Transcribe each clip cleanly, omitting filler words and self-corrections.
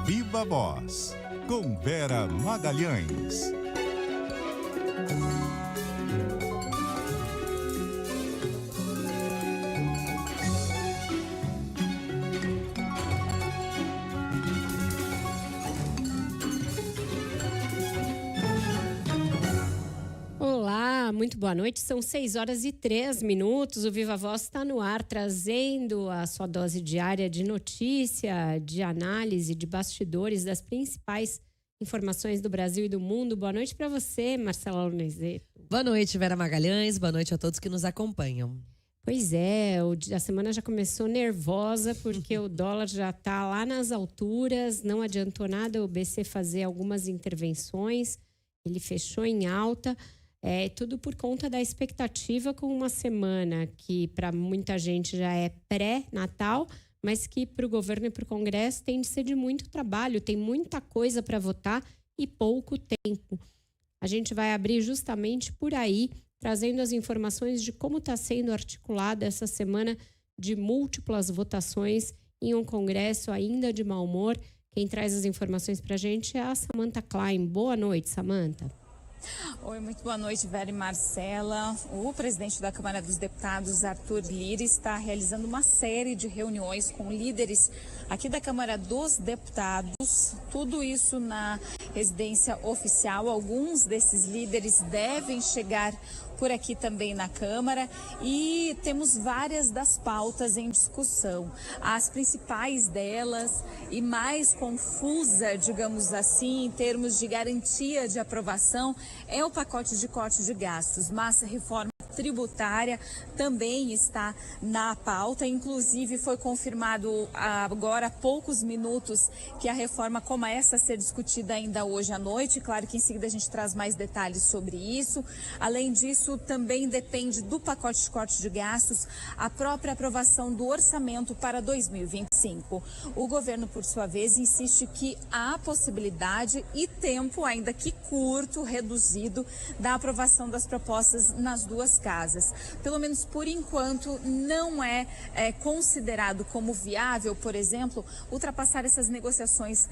Viva Voz, com Vera Magalhães. Muito boa noite, são 6h03. O Viva Voz está no ar, trazendo a sua dose diária de notícia, de análise, de bastidores das principais informações do Brasil e do mundo. Boa noite para você, Marcela Lorenzeto. Boa noite, Vera Magalhães. Boa noite a todos que nos acompanham. Pois é, a semana já começou nervosa, porque o dólar já está lá nas alturas, não adiantou nada o BC fazer algumas intervenções, ele fechou em alta. Tudo por conta da expectativa com uma semana que para muita gente já é pré-natal, mas que para o governo e para o Congresso tem de ser de muito trabalho, tem muita coisa para votar e pouco tempo. A gente vai abrir justamente por aí, trazendo as informações de como está sendo articulada essa semana de múltiplas votações em um Congresso ainda de mau humor. Quem traz as informações para a gente é a Samantha Klein. Boa noite, Samantha. Oi, muito boa noite, Vera e Marcela. O presidente da Câmara dos Deputados, Arthur Lira, está realizando uma série de reuniões com líderes aqui da Câmara dos Deputados, tudo isso na residência oficial. Alguns desses líderes devem chegar por aqui também na Câmara e temos várias das pautas em discussão. As principais delas e mais confusa, digamos assim, em termos de garantia de aprovação, é o pacote de corte de gastos, mas a reforma tributária também está na pauta. Inclusive foi confirmado agora há poucos minutos que a reforma começa a ser discutida ainda hoje à noite. Claro que em seguida a gente traz mais detalhes sobre isso. Além disso, também depende do pacote de corte de gastos a própria aprovação do orçamento para 2025. O governo, por sua vez, insiste que há possibilidade e tempo, ainda que curto, reduzido, da aprovação das propostas nas duas casas. Pelo menos por enquanto não é considerado como viável, por exemplo, ultrapassar essas negociações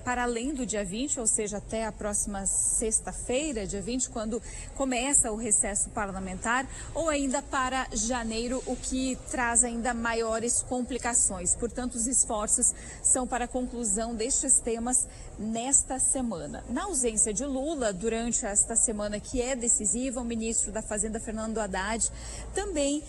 para além do dia 20, ou seja, até a próxima sexta-feira, dia 20, quando começa o recesso parlamentar, ou ainda para janeiro, o que traz ainda maiores complicações. Portanto, os esforços são para a conclusão destes temas nesta semana. Na ausência de Lula, durante esta semana que é decisiva, o ministro da Fazenda, Fernando Haddad, também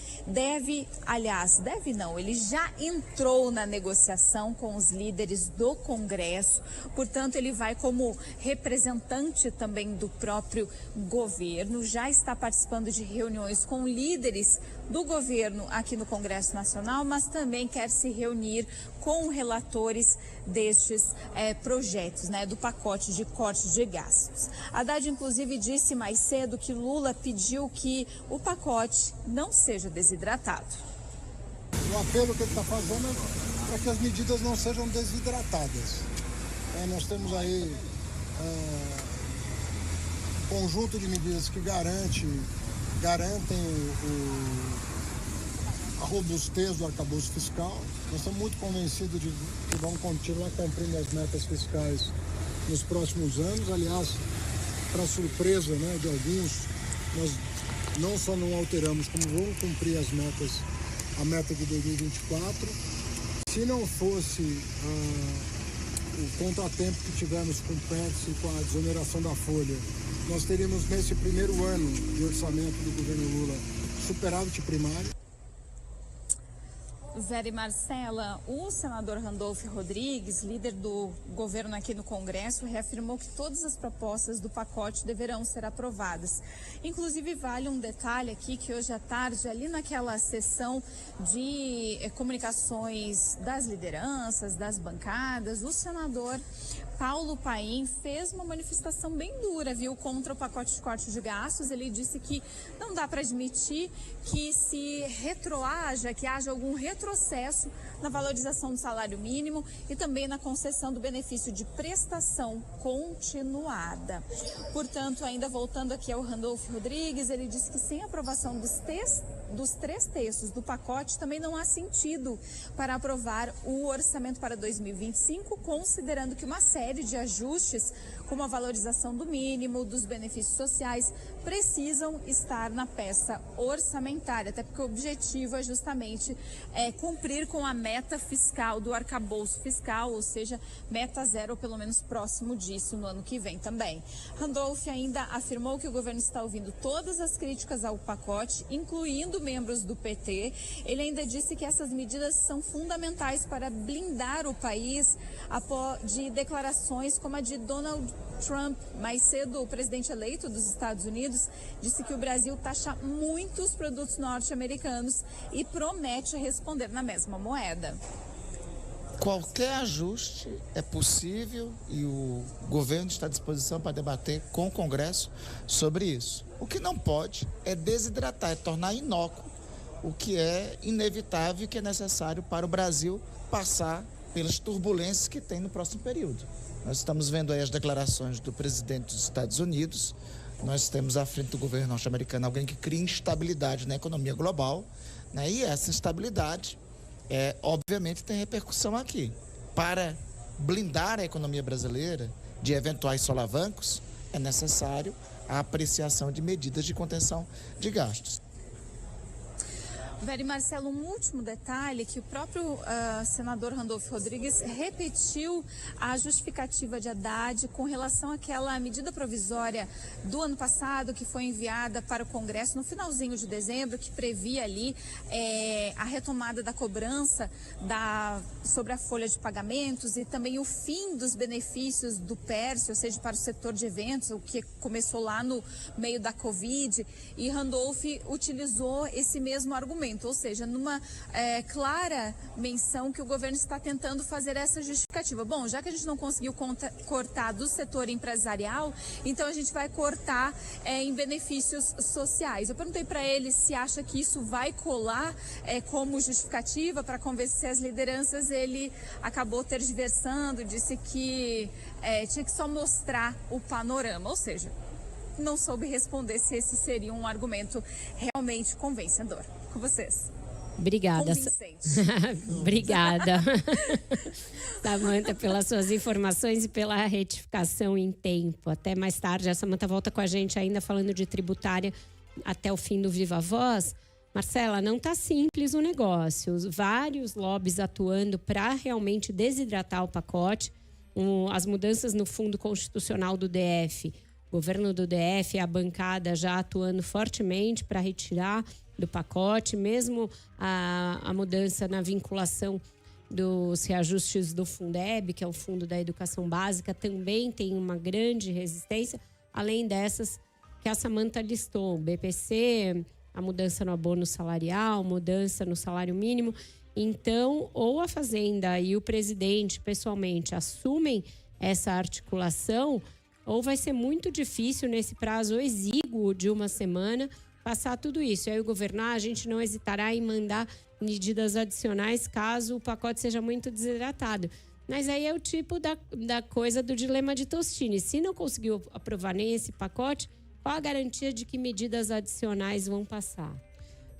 ele já entrou na negociação com os líderes do Congresso, portanto ele vai como representante também do próprio governo, já está participando de reuniões com líderes do governo aqui no Congresso Nacional, mas também quer se reunir com relatores destes projetos, do pacote de corte de gastos. Haddad, inclusive, disse mais cedo que Lula pediu que o pacote não seja desidratado. O apelo que ele está fazendo é para que as medidas não sejam desidratadas. Nós temos aí um conjunto de medidas que garantem a robustez do arcabouço fiscal. Nós estamos muito convencidos de que vamos continuar cumprindo as metas fiscais nos próximos anos. Aliás, para surpresa de alguns, nós não só não alteramos, como vamos cumprir a meta de 2024. Se não fosse o contratempo que tivemos com o PETS e com a desoneração da folha, nós teríamos nesse primeiro ano de orçamento do governo Lula superávit primário. Vera e Marcela, o senador Randolfo Rodrigues, líder do governo aqui no Congresso, reafirmou que todas as propostas do pacote deverão ser aprovadas. Inclusive, vale um detalhe aqui que hoje à tarde, ali naquela sessão de comunicações das lideranças, das bancadas, o senador Paulo Paim fez uma manifestação bem dura, contra o pacote de corte de gastos. Ele disse que não dá para admitir que se retroaja, que haja algum retrocesso na valorização do salário mínimo e também na concessão do benefício de prestação continuada. Portanto, ainda voltando aqui ao Randolfo Rodrigues, ele disse que sem aprovação dos 3 terços do pacote, também não há sentido para aprovar o orçamento para 2025, considerando que uma série de ajustes, como a valorização do mínimo, dos benefícios sociais, precisam estar na peça orçamentária, até porque o objetivo é justamente cumprir com a meta fiscal do arcabouço fiscal, ou seja, meta zero, ou pelo menos próximo disso no ano que vem também. Randolph ainda afirmou que o governo está ouvindo todas as críticas ao pacote, incluindo membros do PT. Ele ainda disse que essas medidas são fundamentais para blindar o país de declarações como a de Donald Trump. Mais cedo, o presidente eleito dos Estados Unidos disse que o Brasil taxa muitos produtos norte-americanos e promete responder na mesma moeda. Qualquer ajuste é possível e o governo está à disposição para debater com o Congresso sobre isso. O que não pode é desidratar, é tornar inócuo o que é inevitável e que é necessário para o Brasil passar pelas turbulências que tem no próximo período. Nós estamos vendo aí as declarações do presidente dos Estados Unidos. Nós temos à frente do governo norte-americano alguém que cria instabilidade na economia global, né? E essa instabilidade, obviamente, tem repercussão aqui. Para blindar a economia brasileira de eventuais solavancos, é necessário a apreciação de medidas de contenção de gastos. Vera e Marcelo, um último detalhe que o próprio senador Randolfo Rodrigues repetiu a justificativa de Haddad com relação àquela medida provisória do ano passado que foi enviada para o Congresso no finalzinho de dezembro, que previa ali a retomada da cobrança sobre a folha de pagamentos e também o fim dos benefícios do PERSE, ou seja, para o setor de eventos, o que começou lá no meio da Covid, e Randolph utilizou esse mesmo argumento. Ou seja, numa clara menção que o governo está tentando fazer essa justificativa. Bom, já que a gente não conseguiu cortar do setor empresarial, então a gente vai cortar em benefícios sociais. Eu perguntei para ele se acha que isso vai colar como justificativa para convencer as lideranças. Ele acabou tergiversando, disse que tinha que só mostrar o panorama, ou seja, não soube responder se esse seria um argumento realmente convencedor. Com vocês. Obrigada. Obrigada, Samanta, pelas suas informações e pela retificação em tempo. Até mais tarde. A Samanta volta com a gente ainda falando de tributária até o fim do Viva Voz. Marcela, não está simples o negócio. Vários lobbies atuando para realmente desidratar o pacote. As mudanças no Fundo Constitucional do DF. O governo do DF e a bancada já atuando fortemente para retirar do pacote, mesmo a mudança na vinculação dos reajustes do Fundeb, que é o Fundo da Educação Básica, também tem uma grande resistência, além dessas que a Samanta listou, o BPC, a mudança no abono salarial, mudança no salário mínimo. Então, ou a Fazenda e o presidente, pessoalmente, assumem essa articulação, ou vai ser muito difícil, nesse prazo exíguo de uma semana, passar tudo isso. E aí o governar, a gente não hesitará em mandar medidas adicionais caso o pacote seja muito desidratado. Mas aí é o tipo da coisa do dilema de Tostini. Se não conseguiu aprovar nem esse pacote, qual a garantia de que medidas adicionais vão passar?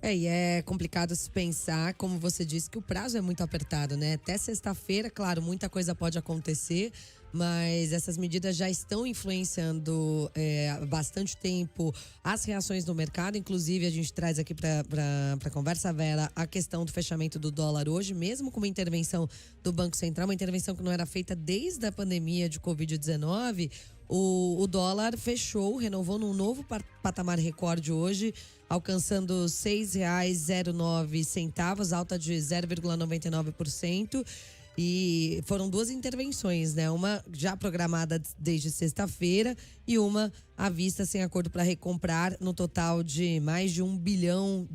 E é complicado se pensar, como você disse, que o prazo é muito apertado, né? Até sexta-feira, claro, muita coisa pode acontecer, mas essas medidas já estão influenciando há bastante tempo as reações do mercado. Inclusive, a gente traz aqui para a conversa, Vera, a questão do fechamento do dólar hoje, mesmo com uma intervenção do Banco Central, uma intervenção que não era feita desde a pandemia de Covid-19, o dólar fechou, renovou num novo patamar recorde hoje, alcançando R$ 6,09, alta de 0,99%. E foram duas intervenções, né? Uma já programada desde sexta-feira e uma à vista, sem acordo para recomprar, no total de mais de $1 bilhão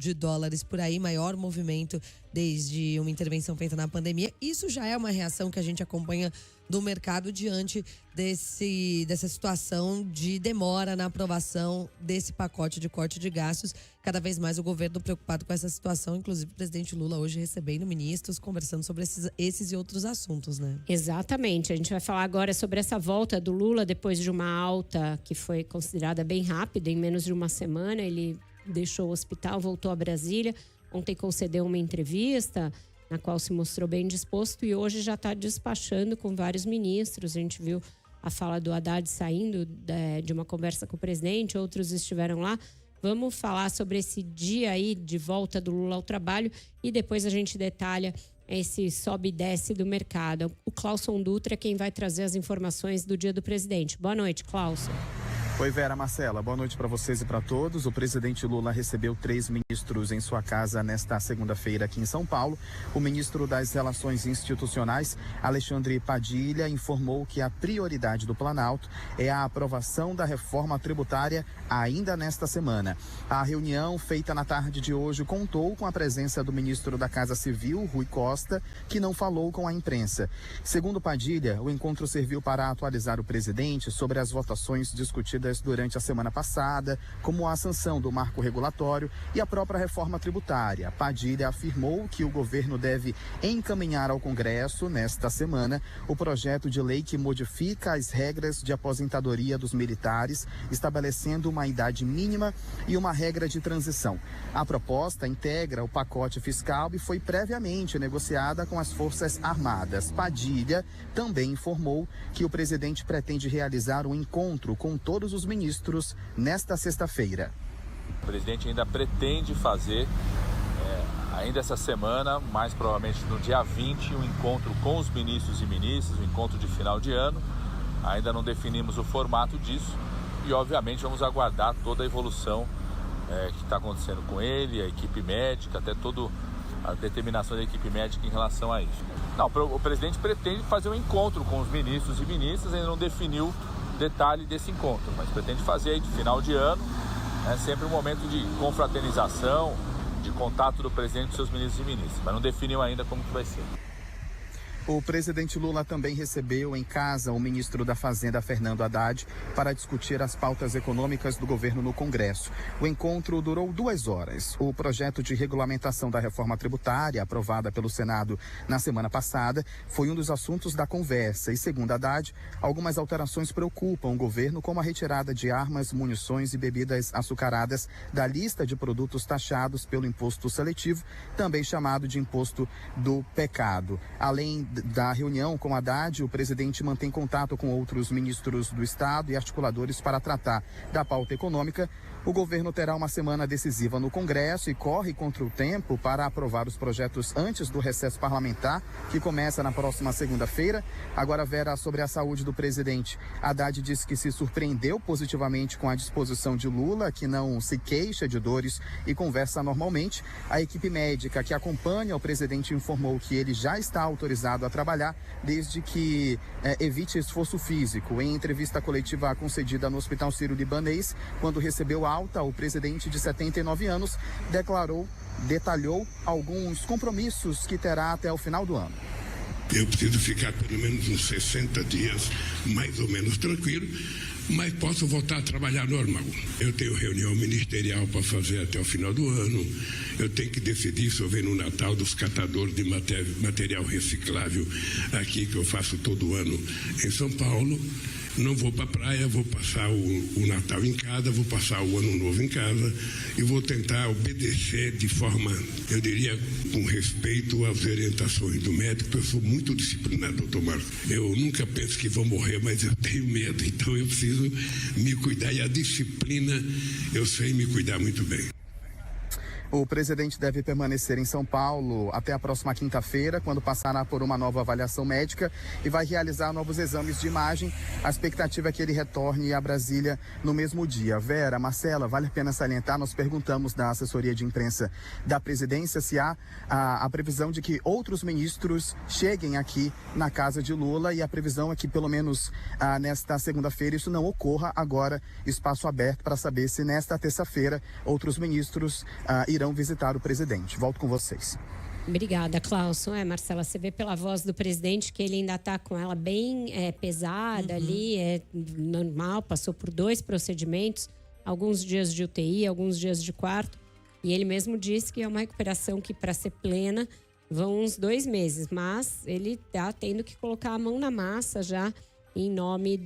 por aí, maior movimento desde uma intervenção feita na pandemia. Isso já é uma reação que a gente acompanha do mercado diante dessa situação de demora na aprovação desse pacote de corte de gastos. Cada vez mais o governo preocupado com essa situação, inclusive o presidente Lula hoje recebendo ministros, conversando sobre esses e outros assuntos, né? Exatamente. A gente vai falar agora sobre essa volta do Lula depois de uma alta que foi considerada bem rápida, em menos de uma semana. Ele deixou o hospital, voltou a Brasília. Ontem concedeu uma entrevista na qual se mostrou bem disposto e hoje já está despachando com vários ministros. A gente viu a fala do Haddad saindo de uma conversa com o presidente, outros estiveram lá. Vamos falar sobre esse dia aí de volta do Lula ao trabalho e depois a gente detalha esse sobe e desce do mercado. O Clauson Dutra é quem vai trazer as informações do dia do presidente. Boa noite, Clauson. Oi, Vera, Marcela. Boa noite para vocês e para todos. O presidente Lula recebeu 3 ministros em sua casa nesta segunda-feira aqui em São Paulo. O ministro das Relações Institucionais, Alexandre Padilha, informou que a prioridade do Planalto é a aprovação da reforma tributária ainda nesta semana. A reunião feita na tarde de hoje contou com a presença do ministro da Casa Civil, Rui Costa, que não falou com a imprensa. Segundo Padilha, o encontro serviu para atualizar o presidente sobre as votações discutidas durante a semana passada, como a sanção do marco regulatório e a própria reforma tributária. Padilha afirmou que o governo deve encaminhar ao Congresso, nesta semana, o projeto de lei que modifica as regras de aposentadoria dos militares, estabelecendo uma idade mínima e uma regra de transição. A proposta integra o pacote fiscal e foi previamente negociada com as Forças Armadas. Padilha também informou que o presidente pretende realizar um encontro com todos os ministros nesta sexta-feira. O presidente ainda pretende fazer, ainda essa semana, mais provavelmente no dia 20, um encontro com os ministros e ministras, um encontro de final de ano. Ainda não definimos o formato disso e, obviamente, vamos aguardar toda a evolução que está acontecendo com ele, a equipe médica, até toda a determinação da equipe médica em relação a isso. Não, o presidente pretende fazer um encontro com os ministros e ministras, ainda não definiu detalhe desse encontro, mas pretende fazer aí de final de ano, sempre um momento de confraternização, de contato do presidente com seus ministros e ministras, mas não definiu ainda como que vai ser. O presidente Lula também recebeu em casa o ministro da Fazenda, Fernando Haddad, para discutir as pautas econômicas do governo no Congresso. O encontro durou 2 horas. O projeto de regulamentação da reforma tributária, aprovada pelo Senado na semana passada, foi um dos assuntos da conversa. E, segundo Haddad, algumas alterações preocupam o governo, como a retirada de armas, munições e bebidas açucaradas da lista de produtos taxados pelo imposto seletivo, também chamado de imposto do pecado. Além da reunião com Haddad, o presidente mantém contato com outros ministros do Estado e articuladores para tratar da pauta econômica. O governo terá uma semana decisiva no Congresso e corre contra o tempo para aprovar os projetos antes do recesso parlamentar, que começa na próxima segunda-feira. Agora, Vera, sobre a saúde do presidente. Haddad disse que se surpreendeu positivamente com a disposição de Lula, que não se queixa de dores e conversa normalmente. A equipe médica que acompanha o presidente informou que ele já está autorizado a trabalhar, desde que evite esforço físico. Em entrevista coletiva concedida no Hospital Sírio-Libanês, quando recebeu alta, o presidente de 79 anos detalhou alguns compromissos que terá até o final do ano. Eu preciso ficar pelo menos uns 60 dias mais ou menos tranquilo, mas posso voltar a trabalhar normal. Eu tenho reunião ministerial para fazer até o final do ano. Eu tenho que decidir sobre no Natal dos catadores de material reciclável aqui, que eu faço todo ano em São Paulo. Não vou para a praia, vou passar o Natal em casa, vou passar o Ano Novo em casa e vou tentar obedecer de forma, eu diria, com respeito às orientações do médico. Eu sou muito disciplinado, doutor Marcos. Eu nunca penso que vou morrer, mas eu tenho medo, então eu preciso me cuidar, e a disciplina, eu sei me cuidar muito bem. O presidente deve permanecer em São Paulo até a próxima quinta-feira, quando passará por uma nova avaliação médica e vai realizar novos exames de imagem. A expectativa é que ele retorne a Brasília no mesmo dia. Vera, Marcela, vale a pena salientar, nós perguntamos da assessoria de imprensa da presidência se há a previsão de que outros ministros cheguem aqui na casa de Lula, e a previsão é que pelo menos nesta segunda-feira isso não ocorra. Agora, espaço aberto para saber se nesta terça-feira outros ministros irão visitar o presidente. Volto com vocês. Obrigada, Clauson. Marcela, você vê pela voz do presidente que ele ainda está com ela bem pesada ali, é normal, passou por 2 procedimentos, alguns dias de UTI, alguns dias de quarto, e ele mesmo disse que é uma recuperação que, para ser plena, vão uns 2 meses, mas ele está tendo que colocar a mão na massa já em nome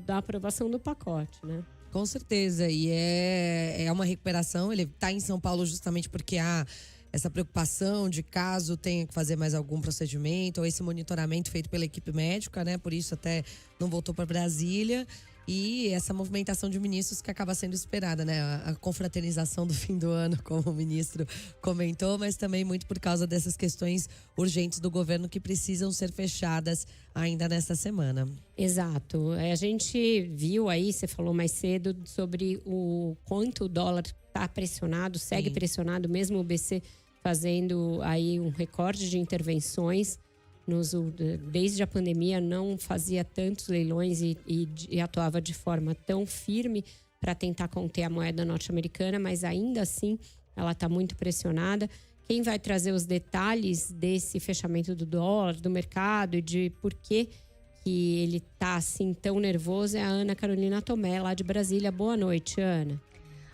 da aprovação do pacote, né? Com certeza, e é uma recuperação. Ele está em São Paulo justamente porque há essa preocupação de caso tenha que fazer mais algum procedimento ou esse monitoramento feito pela equipe médica, né? Por isso até não voltou para Brasília. E essa movimentação de ministros que acaba sendo esperada, né? A confraternização do fim do ano, como o ministro comentou, mas também muito por causa dessas questões urgentes do governo que precisam ser fechadas ainda nesta semana. Exato. A gente viu aí, você falou mais cedo, sobre o quanto o dólar está pressionado, segue pressionado, mesmo o BC fazendo aí um recorde de intervenções. Desde a pandemia não fazia tantos leilões e atuava de forma tão firme para tentar conter a moeda norte-americana, mas ainda assim ela está muito pressionada. Quem vai trazer os detalhes desse fechamento do dólar, do mercado e de por que ele está assim tão nervoso é a Ana Carolina Tomé, lá de Brasília. Boa noite, Ana.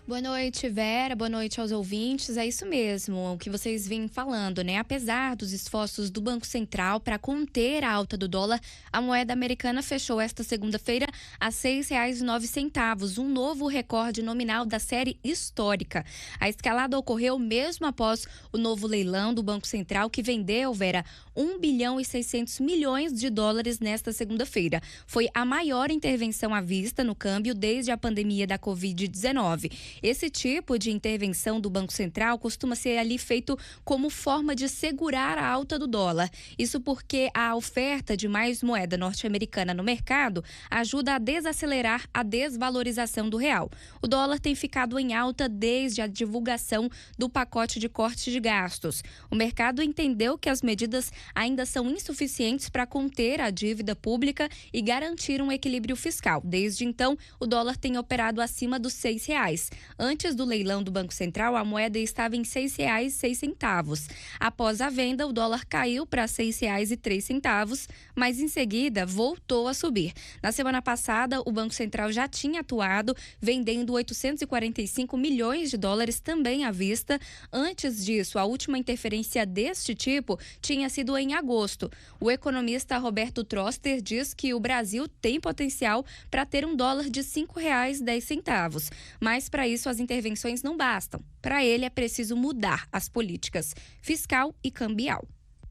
Boa noite, Vera. Boa noite aos ouvintes. É isso mesmo, o que vocês vêm falando, né? Apesar dos esforços do Banco Central para conter a alta do dólar, a moeda americana fechou esta segunda-feira a R$ 6,09, um novo recorde nominal da série histórica. A escalada ocorreu mesmo após o novo leilão do Banco Central, que vendeu, Vera, 1 bilhão e 600 milhões de dólares nesta segunda-feira. Foi a maior intervenção à vista no câmbio desde a pandemia da Covid-19. Esse tipo de intervenção do Banco Central costuma ser ali feito como forma de segurar a alta do dólar. Isso porque a oferta de mais moeda norte-americana no mercado ajuda a desacelerar a desvalorização do real. O dólar tem ficado em alta desde a divulgação do pacote de corte de gastos. O mercado entendeu que as medidas ainda são insuficientes para conter a dívida pública e garantir um equilíbrio fiscal. Desde então, o dólar tem operado acima dos R$ 6. Antes do leilão do Banco Central, a moeda estava em R$ 6,06. Após a venda, o dólar caiu para R$ 6,03, mas em seguida voltou a subir. Na semana passada, o Banco Central já tinha atuado, vendendo 845 milhões de dólares também à vista. Antes disso, a última interferência deste tipo tinha sido em agosto. O economista Roberto Troster diz que o Brasil tem potencial para ter um dólar de R$ 5,10, mas para isso as intervenções não bastam. Para ele é preciso mudar as políticas fiscal e cambial.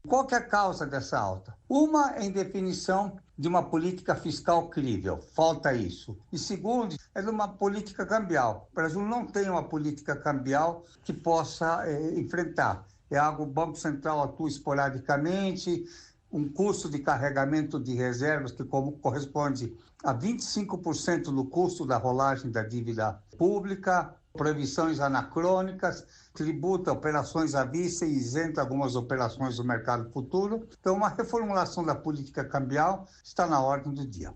Qual que é a causa dessa alta? Uma, em definição de uma política fiscal crível, falta isso. E segundo, é de uma política cambial. O Brasil não tem uma política cambial que possa enfrentar. É algo, o Banco Central atua esporadicamente, um custo de carregamento de reservas que corresponde a 25% do custo da rolagem da dívida pública, proibições anacrônicas, tributa operações à vista e isenta algumas operações do mercado futuro. Então, uma reformulação da política cambial está na ordem do dia.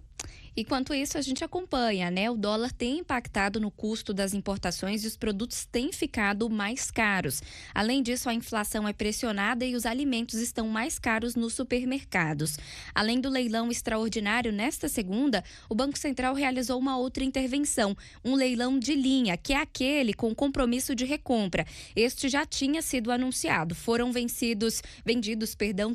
Enquanto isso, a gente acompanha, né? O dólar tem impactado no custo das importações e os produtos têm ficado mais caros. Além disso, a inflação é pressionada e os alimentos estão mais caros nos supermercados. Além do leilão extraordinário nesta segunda, o Banco Central realizou uma outra intervenção, um leilão de linha, que é aquele com compromisso de recompra. Este já tinha sido anunciado. Foram vendidos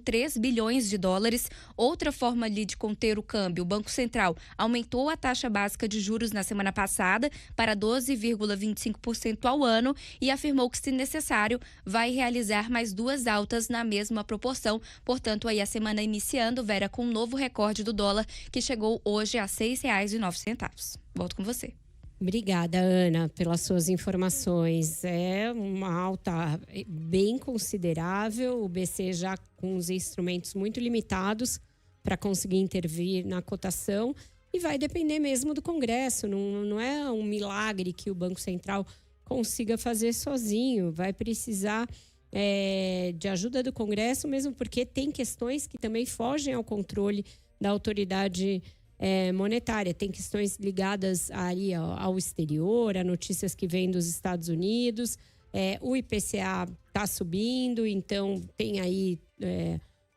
3 bilhões de dólares. Outra forma ali de conter o câmbio, o Banco Central aumentou a taxa básica de juros na semana passada para 12,25% ao ano e afirmou que, se necessário, vai realizar mais 2 altas na mesma proporção. Portanto, aí a semana iniciando, Vera, com um novo recorde do dólar, que chegou hoje a R$ 6,09. Volto com você. Obrigada, Ana, pelas suas informações. É uma alta bem considerável, o BC já com os instrumentos muito limitados para conseguir intervir na cotação e vai depender mesmo do Congresso. Não é um milagre que o Banco Central consiga fazer sozinho, vai precisar de ajuda do Congresso, mesmo porque tem questões que também fogem ao controle da autoridade monetária. Tem questões ligadas ali ao exterior, a notícias que vêm dos Estados Unidos. O IPCA está subindo, então tem aí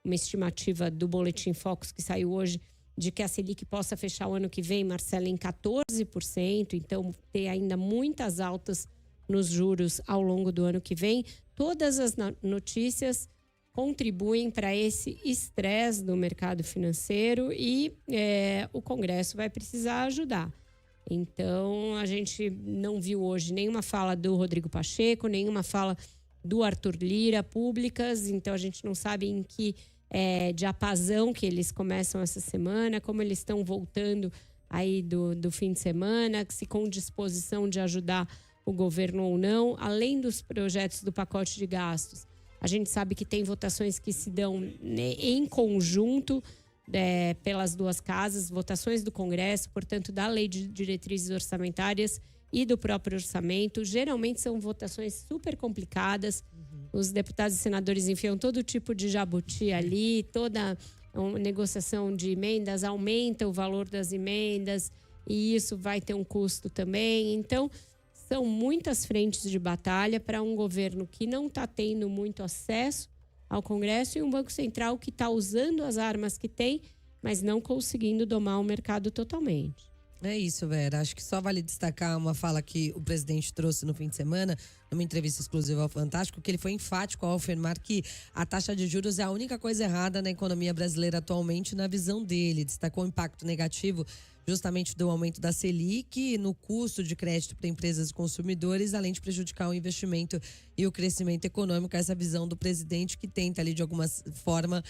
uma estimativa do Boletim Focus que saiu hoje de que a Selic possa fechar o ano que vem, Marcela, em 14%. Então, tem ainda muitas altas nos juros ao longo do ano que vem. Todas as notícias contribuem para esse estresse do mercado financeiro e o Congresso vai precisar ajudar. Então, a gente não viu hoje nenhuma fala do Rodrigo Pacheco, nenhuma fala do Arthur Lira públicas, então a gente não sabe em que diapasão que eles começam essa semana, como eles estão voltando aí do fim de semana, se com disposição de ajudar o governo ou não, além dos projetos do pacote de gastos. A gente sabe que tem votações que se dão em conjunto pelas duas casas, votações do Congresso, portanto, da Lei de Diretrizes Orçamentárias e do próprio orçamento. Geralmente são votações super complicadas. Os deputados e senadores enfiam todo tipo de jabuti ali, toda uma negociação de emendas, aumenta o valor das emendas e isso vai ter um custo também. Então, são muitas frentes de batalha para um governo que não está tendo muito acesso ao Congresso e um Banco Central que está usando as armas que tem, mas não conseguindo domar o mercado totalmente. É isso, Vera. Acho que só vale destacar uma fala que o presidente trouxe no fim de semana, numa entrevista exclusiva ao Fantástico, que ele foi enfático ao afirmar que a taxa de juros é a única coisa errada na economia brasileira atualmente, na visão dele. Destacou o impacto negativo justamente do aumento da Selic no custo de crédito para empresas e consumidores, além de prejudicar o investimento e o crescimento econômico. Essa visão do presidente que tenta ali de alguma forma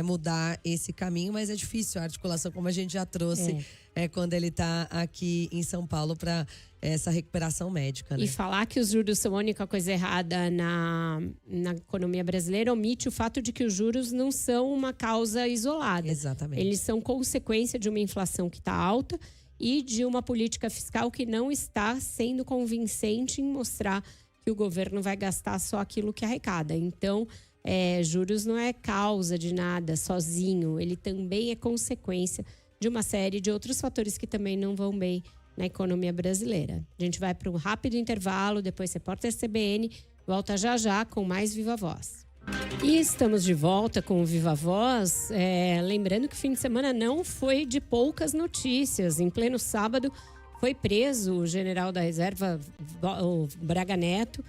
mudar esse caminho, mas é difícil a articulação, como a gente já trouxe quando ele está aqui em São Paulo para essa recuperação médica, né? E falar que os juros são a única coisa errada na economia brasileira omite o fato de que os juros não são uma causa isolada. Exatamente. Eles são consequência de uma inflação que está alta e de uma política fiscal que não está sendo convincente em mostrar que o governo vai gastar só aquilo que arrecada. Então, juros não é causa de nada sozinho, ele também é consequência de uma série de outros fatores que também não vão bem na economia brasileira. A gente vai para um rápido intervalo, depois Repórter CBN volta já com mais Viva Voz. E estamos de volta com o Viva Voz, lembrando que o fim de semana não foi de poucas notícias. Em pleno sábado foi preso o general da reserva, o Braga Neto,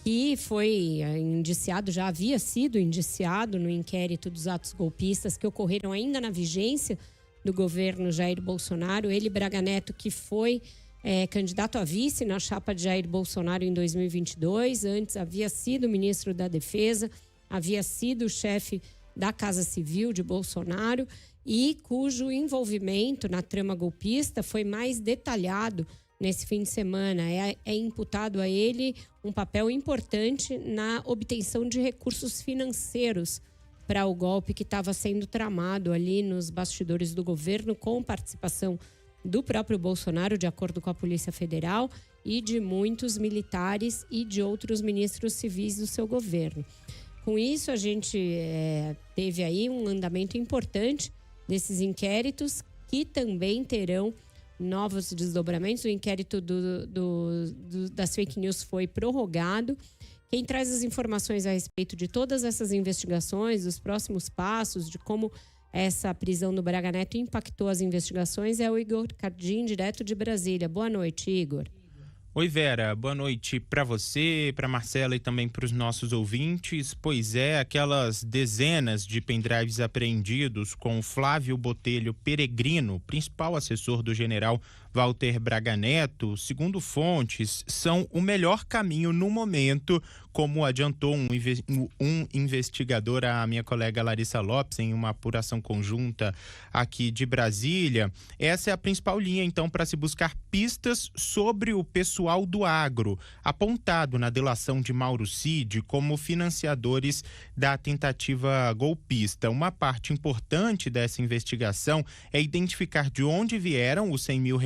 que foi indiciado, já havia sido indiciado no inquérito dos atos golpistas que ocorreram ainda na vigência do governo Jair Bolsonaro. Ele, Braga Neto, que foi candidato a vice na chapa de Jair Bolsonaro em 2022. Antes havia sido ministro da Defesa, havia sido chefe da Casa Civil de Bolsonaro e cujo envolvimento na trama golpista foi mais detalhado nesse fim de semana. É imputado a ele um papel importante na obtenção de recursos financeiros para o golpe que estava sendo tramado ali nos bastidores do governo, com participação do próprio Bolsonaro, de acordo com a Polícia Federal, e de muitos militares e de outros ministros civis do seu governo. Com isso, a gente teve aí um andamento importante desses inquéritos, que também terão novos desdobramentos. O inquérito das fake news foi prorrogado. Quem traz as informações a respeito de todas essas investigações, dos próximos passos, de como essa prisão do Braga Neto impactou as investigações, é o Igor Cardim, direto de Brasília. Boa noite, Igor. Oi, Vera. Boa noite para você, para Marcela e também para os nossos ouvintes. Pois é, aquelas dezenas de pendrives apreendidos com Flávio Botelho Peregrino, principal assessor do general Walter Braga Neto, segundo fontes, são o melhor caminho no momento como adiantou um investigador, a minha colega Larissa Lopes, em uma apuração conjunta aqui de Brasília, essa é a principal linha, então, para se buscar pistas sobre o pessoal do agro, apontado na delação de Mauro Cid como financiadores da tentativa golpista. Uma parte importante dessa investigação é identificar de onde vieram os R$100 mil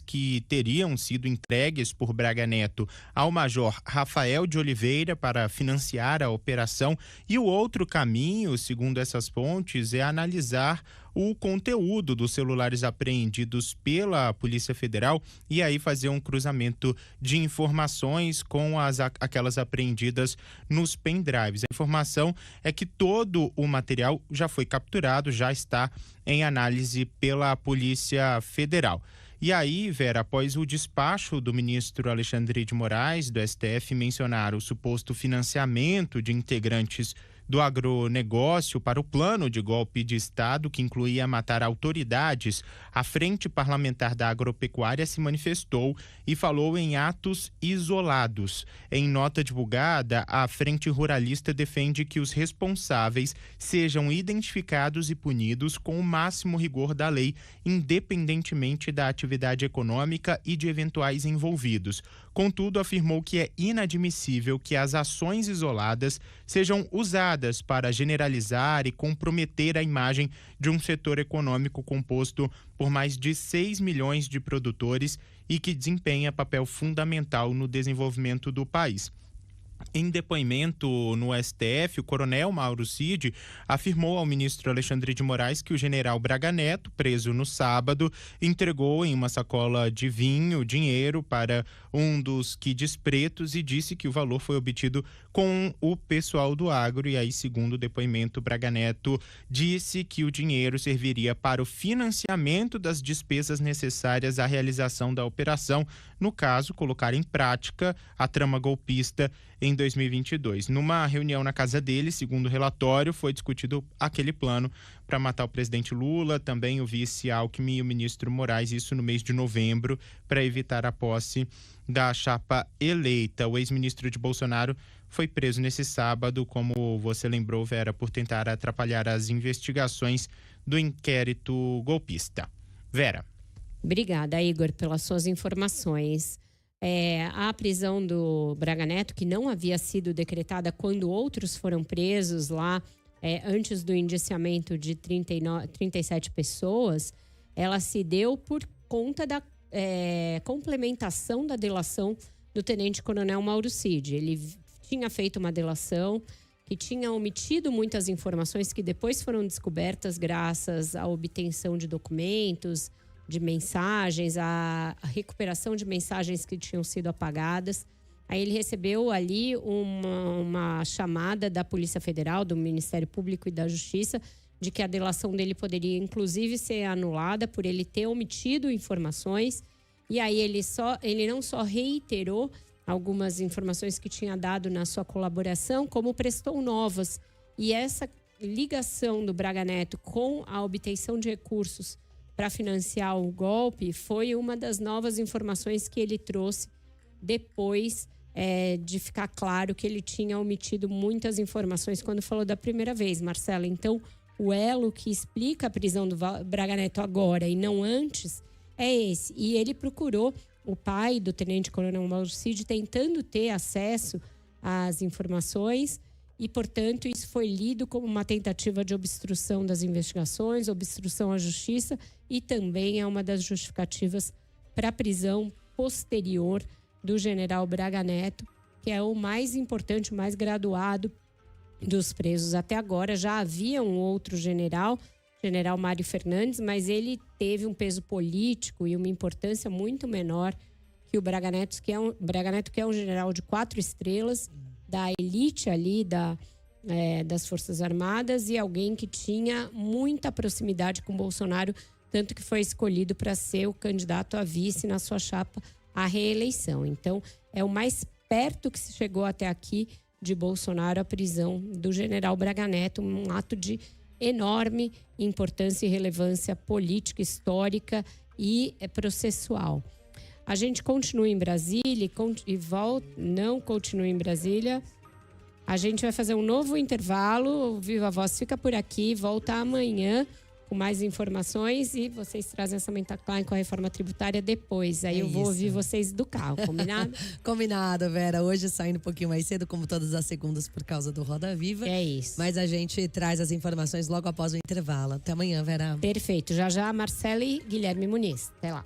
que teriam sido entregues por Braga Neto ao major Rafael de Oliveira para financiar a operação, e o outro caminho, segundo essas fontes, é analisar o conteúdo dos celulares apreendidos pela Polícia Federal e aí fazer um cruzamento de informações com aquelas apreendidas nos pendrives. A informação é que todo o material já foi capturado, já está em análise pela Polícia Federal. E aí, Vera, após o despacho do ministro Alexandre de Moraes, do STF, mencionar o suposto financiamento de integrantes do agronegócio para o plano de golpe de Estado, que incluía matar autoridades, a Frente Parlamentar da Agropecuária se manifestou e falou em atos isolados. Em nota divulgada, a Frente Ruralista defende que os responsáveis sejam identificados e punidos com o máximo rigor da lei, independentemente da atividade econômica e de eventuais envolvidos. Contudo, afirmou que é inadmissível que as ações isoladas sejam usadas para generalizar e comprometer a imagem de um setor econômico composto por mais de 6 milhões de produtores e que desempenha papel fundamental no desenvolvimento do país. Em depoimento no STF, o coronel Mauro Cid afirmou ao ministro Alexandre de Moraes que o general Braga Neto, preso no sábado, entregou em uma sacola de vinho dinheiro para um dos quides pretos e disse que o valor foi obtido com o pessoal do agro. E aí, segundo o depoimento, Braga Neto disse que o dinheiro serviria para o financiamento das despesas necessárias à realização da operação, no caso, colocar em prática a trama golpista em 2022. Numa reunião na casa dele, segundo o relatório, foi discutido aquele plano para matar o presidente Lula, também o vice Alckmin e o ministro Moraes, isso no mês de novembro, para evitar a posse da chapa eleita. O ex-ministro de Bolsonaro foi preso nesse sábado, como você lembrou, Vera, por tentar atrapalhar as investigações do inquérito golpista. Vera. Obrigada, Igor, pelas suas informações. A prisão do Braga Neto, que não havia sido decretada quando outros foram presos lá antes do indiciamento de 37 pessoas, ela se deu por conta da complementação da delação do tenente-coronel Mauro Cid. Ele tinha feito uma delação que tinha omitido muitas informações que depois foram descobertas graças à obtenção de documentos, de mensagens, a recuperação de mensagens que tinham sido apagadas. Aí ele recebeu ali uma chamada da Polícia Federal, do Ministério Público e da Justiça, de que a delação dele poderia, inclusive, ser anulada por ele ter omitido informações. E aí ele não só reiterou algumas informações que tinha dado na sua colaboração, como prestou novas. E essa ligação do Braga Neto com a obtenção de recursos para financiar o golpe foi uma das novas informações que ele trouxe depois de ficar claro que ele tinha omitido muitas informações quando falou da primeira vez, Marcela. Então, o elo que explica a prisão do Braga Neto agora e não antes é esse. E ele procurou o pai do tenente-coronel Mauro Cid tentando ter acesso às informações e, portanto, isso foi lido como uma tentativa de obstrução das investigações, obstrução à justiça, e também é uma das justificativas para a prisão posterior do general Braga Neto, que é o mais importante, o mais graduado dos presos até agora. Já havia um outro general Mário Fernandes, mas ele teve um peso político e uma importância muito menor que o Braga Neto, que é um general de 4 estrelas, da elite ali das Forças Armadas, e alguém que tinha muita proximidade com Bolsonaro, tanto que foi escolhido para ser o candidato a vice na sua chapa à reeleição. Então, é o mais perto que se chegou até aqui de Bolsonaro a prisão do general Braga Neto, um ato de enorme importância e relevância política, histórica e processual. A gente continua em Brasília não continua em Brasília, A gente vai fazer um novo intervalo. O Viva Voz fica por aqui, volta amanhã com mais informações e vocês trazem essa Samantha Klein com a reforma tributária depois. Aí eu vou ouvir vocês do carro, combinado? Combinado, Vera. Hoje saindo um pouquinho mais cedo, como todas as segundas, por causa do Roda Viva. É isso. Mas a gente traz as informações logo após o intervalo. Até amanhã, Vera. Perfeito. Já já, Marcela e Guilherme Muniz. Até lá.